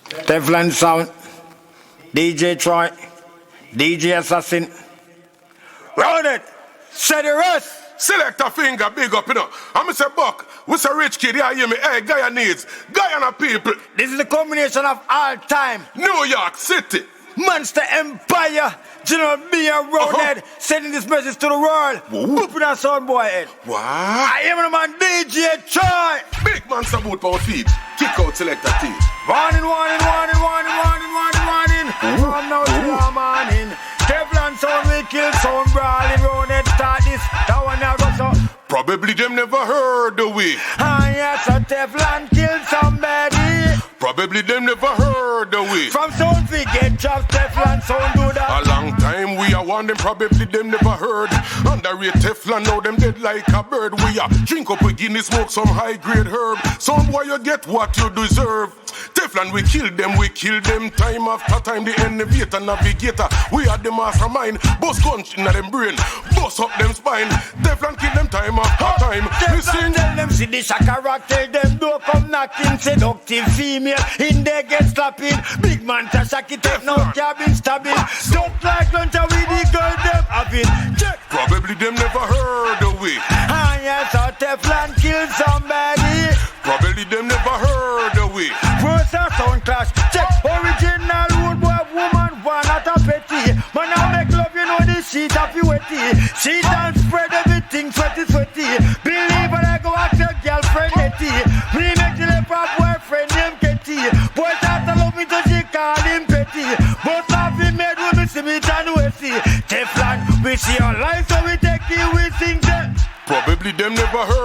Tefflonn Sound, DJ Troy, DJ Assassin. Round it, say the rest. Select a finger, big up, you know. I'm say Buck, we say rich kid, you hear me? Hey, Guyana needs, Guyana people. This is the combination of all time. New York City. Monster Empire, General B and Roundhead, sending this message to the world. Whooping our son boy head. What? I am the man DJ Troy. Big man salute for feet. Kick out selector teeth. Warning. From now to the morning. Tefflonn Sound we kill sound brawling. Roundhead start this. That one now goes up. Probably them never heard the way. Ah yes, a Tefflonn kill somebody. Probably them never heard the way. From sound we get jobs, Tefflonn Sound do that. A long time we are one them, probably them never heard. Underrate Tefflonn, now them dead like a bird. We are drink up a Guinness, smoke some high grade herb. Some boy you get what you deserve. Tefflonn we kill them time after time. The innovator, navigator, we are the mastermind. Boss gunch in them brain, boss up them spine. Tefflonn kill them time after time. Listen, tell them see the shaka rock, tell them don't come knocking. Seductive female, in there get slapping. Big man to shaki take no cabin stabbing. Don't like lunch with the girl them having. Probably them never heard the way. Ah yes, a Tefflonn kill somebody. Probably them never heard the way. First a sound clash, check original road boy woman one not a petty. Man I make love you know the sheet of you wetty. She done spread everything sweaty. Believe when I go ask your girlfriend Nettie. Me make the left a boyfriend named Ketty. Boy start to love me so she call him petty. But love him made with me see me and we see. Tefflonn we see our life so we take it we sing that. Probably them never heard